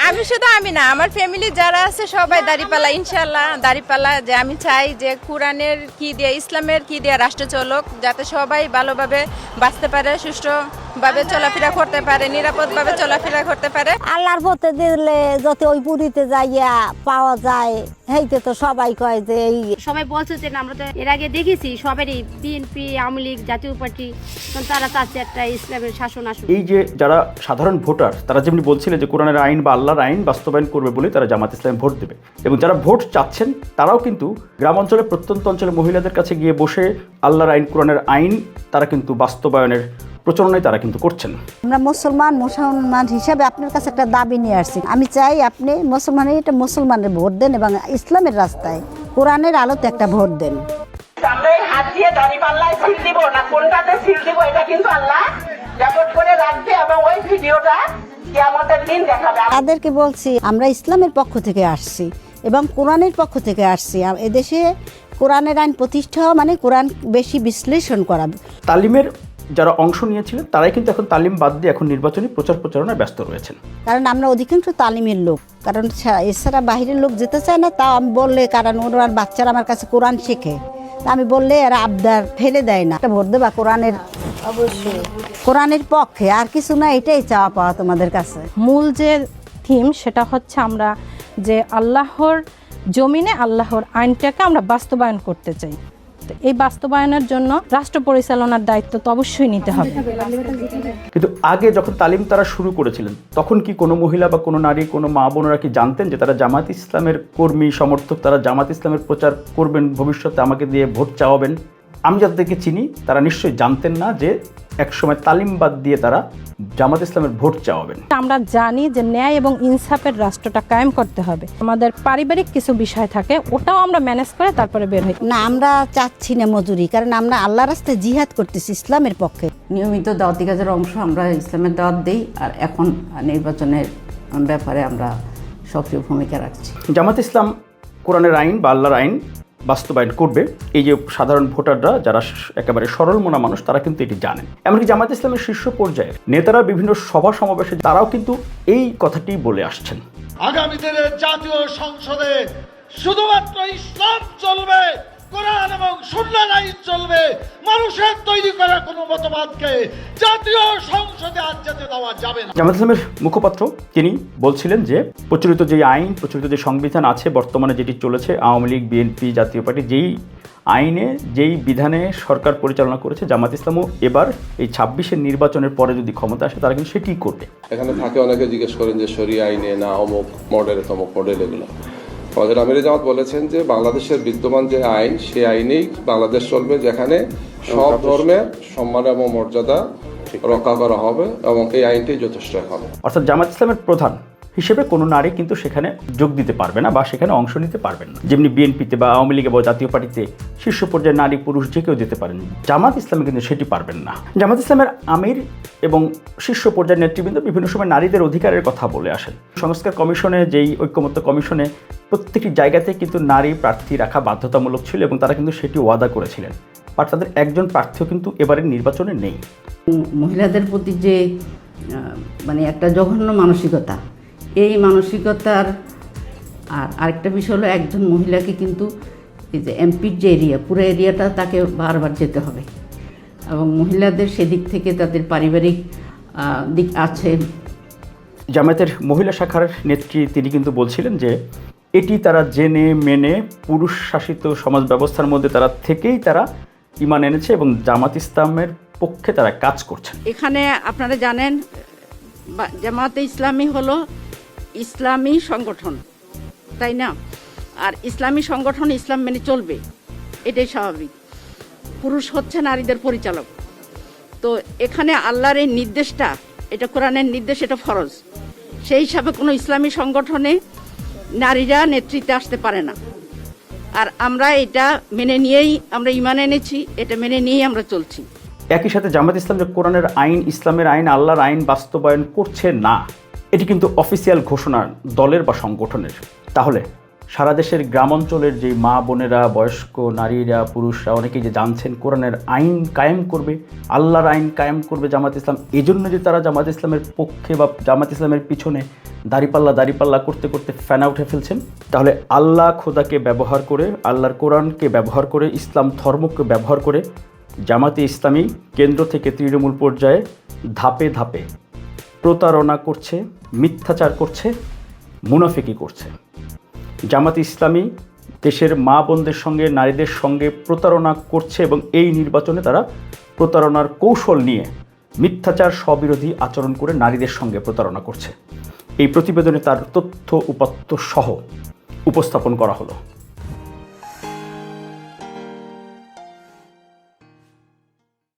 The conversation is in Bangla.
আমি শুধু আমি না, আমার ফ্যামিলি যারা আছে সবাই দাড়িপাল্লা, ইনশাল্লাহ দাড়িপাল্লা। যে আমি চাই যে কোরআনের কি দিয়ে, ইসলামের কি দিয়ে রাষ্ট্র চলুক, যাতে সবাই ভালোভাবে বাঁচতে পারে, সুষ্ঠুভাবে চলাফেরা করতে পারে, নিরাপদভাবে চলাফেরা করতে পারে। আল্লাহর পথে দিলে যত ওই পুরীতে যাইয়া পাওয়া যায়, হেইতে তো সবাই কয় যে এই সবাই বলছে যে আমরা তো এর আগে দেখেছি সবারই বিএনপি, আওয়ামী লীগ, জাতীয় পার্টি, তারা চাচ্ছে একটা ইসলামের শাসন আসুক। এই যে যারা সাধারণ ভোটার, তারা যেমনি বলছিলেন যে কোরআনের আইন বা আল্লাহর আইন বাস্তবায়ন করবে বলে তারা জামাত ইসলামে ভোট দেবে, এবং যারা ভোট চাচ্ছেন তারাও কিন্তু গ্রাম অঞ্চলে, প্রত্যন্ত অঞ্চলে মহিলাদের কাছে গিয়ে বসে আল্লাহর আইন, কোরআনের আইন তারা কিন্তু বাস্তবায়নের প্রচলনায় তারা কিন্তু করছেন। আমরা মুসলমান হিসাবে আপনার কাছে একটা দাবি নিয়ে আসছি। আমি চাই আপনি মুসলমানের ভোট দেন এবং ইসলামের রাস্তায় কোরআনের আলোতে একটা ভোট দেন। আমরা হাত দিয়ে দাড়িপাল্লায় সিল দিব না কোনটাতে সিল দিব, এটা কিন্তু আল্লাহ রেকর্ড করে রাখবে এবং ওই ভিডিওটা কিয়ামতের দিন দেখাবে। তাদেরকে বলছি আমরা ইসলামের পক্ষ থেকে আসছি এবং কোরআনের পক্ষ থেকে আসছি। এদেশে কোরআনের আইন প্রতিষ্ঠা মানে কোরআন বেশি বিশ্লেষণ করা। তালিমের যারা অংশ নিয়েছিলেন তারাই কিন্তু এখন তালিম বাদ দিয়ে এখন নির্বাচনী প্রচার প্রচারণায় ব্যস্ত রয়েছেন। কারণ আমরা অধিকাংশ তালিমের লোক, কারণ এছাড়া বাহিরের লোক যেতে চায় না। তাও আমি বললে, কারণ ওর বাচ্চারা আমার কাছে কোরআন শেখে, আমি বললে এরা আবদার ফেলে দেয় না। ভোট দেবা কোরআনের, অবশ্যই কোরআনের পক্ষে, আর কিছু না। এটাই চাওয়া পাওয়া তোমাদের কাছে। মূল যে থিম সেটা হচ্ছে আমরা যে আল্লাহর জমিনে আল্লাহর আইনটাকে আমরা বাস্তবায়ন করতে চাই। তো এই বাস্তবায়নের জন্য রাষ্ট্র পরিচালনার দায়িত্ব তো অবশ্যই নিতে হবে। কিন্তু আগে যখন তালিম তারা শুরু করেছিলেন, তখন কি কোনো মহিলা বা কোনো নারী, কোনো মা বোনেরা কি জানতেন যে তারা জামাত ইসলামের কর্মী সমর্থক, তারা জামাত ইসলামের প্রচার করবেন, ভবিষ্যতে আমাকে দিয়ে ভোট চাওয়াবেন? আমি যাদেরকে চিনি তারা নিশ্চয়ই জানতেন না যে একসময় তালিম বাদ দিয়ে তারা জামাত ইসলামের ভোট চাওয়াবেন। আমরা জানি যে ন্যায় এবং ইনসাফের রাষ্ট্রটা কায়েম করতে হবে। আমাদের পারিবারিক কিছু বিষয় থাকে, ওটাও আমরা ম্যানেজ করে তারপরে বের হই। না, আমরা চাচ্ছি না মজুরি, কারণ আমরা আল্লাহ রাস্তায় জিহাদ করতেছি ইসলামের পক্ষে। নিয়মিত দাওয়াতি কাজের অংশ আমরা ইসলামের দাওয়াত দিই, আর এখন নির্বাচনের ব্যাপারে আমরা সক্রিয় ভূমিকা রাখছি। জামাত ইসলাম কোরআনের আইন বা আল্লাহর আইন বাস্তবায়ন করবে, এই যে সাধারণ ভোটাররা যারা একেবারে সরল মনা মানুষ, তারা কিন্তু এটি জানেন। এমনকি জামাত ইসলামের শীর্ষ পর্যায়ের নেতারা বিভিন্ন সভা সমাবেশে তারাও কিন্তু এই কথাটি বলে আসছেন। আগামী দিনে জাতীয় সংসদে শুধুমাত্র ইসলাম চলবে, কোরআন এবং সুন্নাহর আইন চলবে। মানুষের তৈরি করা কোনো মতবাদকে জাতীয় সংসদে আজ যেতে দেওয়া যাবে না। জামাত ইসলামের মুখপাত্র তিনি বলছিলেন যে প্রচলিত যে আইন, প্রচলিত যে সংবিধান আছে বর্তমানে যেটি চলেছে, আওয়ামী লীগ, বিএনপি, জাতীয় পার্টি যেই আইনে, যেই বিধানে সরকার পরিচালনা করেছে, জামাত ইসলামও এবার এই 26-এর নির্বাচনের পরে যদি ক্ষমতা আসে তারা কিন্তু সেটিই করবে। এখানে থাকে অনেকে জিজ্ঞেস করেন যে শরিয়া আইনে না অমুক মডেলে তমুক মডেল, এগুলো আমাদের আমিরে জামাত বলেছেন যে বাংলাদেশের বিদ্যমান যে আইন, সেই আইনেই বাংলাদেশ চলবে, যেখানে সব ধর্মের সম্মান এবং মর্যাদা রক্ষা করা হবে এবং এই আইনটাই যথেষ্ট হবে। অর্থাৎ জামাত ইসলামের প্রধান হিসেবে কোনো নারী কিন্তু সেখানে যোগ দিতে পারবে না বা সেখানে অংশ নিতে পারবেন না। যেমনি বিএনপিতে বা আওয়ামী লীগে বা জাতীয় পার্টিতে শীর্ষ পর্যায়ে নারী পুরুষ যে কেউ যেতে পারেন, জামাত ইসলামে কিন্তু সেটি পারবেন না। জামাত ইসলামের আমির এবং শীর্ষ পর্যায়ের নেতৃবৃন্দ বিভিন্ন সময় নারীদের অধিকারের কথা বলে আসেন। সংস্কার কমিশনে, যেই ঐক্যমত্য কমিশনে প্রত্যেকটি জায়গাতে কিন্তু নারী প্রার্থী রাখা বাধ্যতামূলক ছিল এবং তারা কিন্তু সেটি ওয়াদা করেছিলেন। আর তাদের একজন প্রার্থীও কিন্তু এবারের নির্বাচনে নেই। মহিলাদের প্রতি যে মানে একটা জঘন্য মানসিকতা, এই মানসিকতার আর আরেকটা বিষয় হলো একজন মহিলাকে কিন্তু এই যে এমপির যে এরিয়া, পুরো এরিয়াটা তাকে বারবার যেতে হবে, এবং মহিলাদের সেদিক থেকে তাদের পারিবারিক দিক আছে। জামায়াতের মহিলা শাখার নেত্রী তিনি কিন্তু বলছিলেন যে এটি তারা জেনে মেনে পুরুষ শাসিত সমাজ ব্যবস্থার মধ্যে তারা থেকেই তারা ঈমান এনেছে এবং জামাত ইসলামের পক্ষে তারা কাজ করছেন। এখানে আপনারা জানেন জামাতে ইসলামী হলো ইসলামী সংগঠন, তাই না? আর ইসলামী সংগঠন ইসলাম মেনে চলবে, এটাই স্বাভাবিক। পুরুষ হচ্ছে নারীদের পরিচালক। তো এখানে আল্লাহর এই নির্দেশটা, এটা কোরআনের নির্দেশ, এটা ফরজ। সেই হিসাবে কোনো ইসলামী সংগঠনে নারীরা নেতৃত্বে আসতে পারে না। আর আমরা এটা মেনে নিয়েই আমরা ঈমান এনেছি, এটা মেনে নিয়েই আমরা চলছি। একই সাথে জামাত ইসলাম যে কোরআনের আইন, ইসলামের আইন, আল্লাহর আইন বাস্তবায়ন করছে না, এটি কিন্তু অফিসিয়াল ঘোষণা দলের বা সংগঠনের। তাহলে সারা দেশের গ্রাম অঞ্চলের যে মা বোনেরা, বয়স্ক নারীরা, পুরুষরা অনেকেই যে জানছেন কোরআনের আইন কায়েম করবে, আল্লাহর আইন কায়েম করবে জামাত ইসলাম, এজন্য যে তারা জামাত ইসলামের পক্ষে বা জামাত ইসলামের পিছনে দাড়িপাল্লা করতে করতে ফ্যানা উঠে ফেলছেন, তাহলে আল্লাহ খোদাকে ব্যবহার করে, আল্লাহর কোরআনকে ব্যবহার করে, ইসলাম ধর্মকে ব্যবহার করে জামাতে ইসলামী কেন্দ্র থেকে তৃণমূল পর্যায়ে ধাপে ধাপে প্রতারণা করছে, মিথ্যাচার করছে, মুনাফিকি করছে। জামাতে ইসলামী দেশের মা বোনদের সঙ্গে, নারীদের সঙ্গে প্রতারণা করছে এবং এই নির্বাচনে তারা প্রতারণার কৌশল নিয়ে মিথ্যাচার স্ববিরোধী আচরণ করে নারীদের সঙ্গে প্রতারণা করছে। এই প্রতিবেদনে তার তথ্য উপাত্ত সহ উপস্থাপন করা হলো।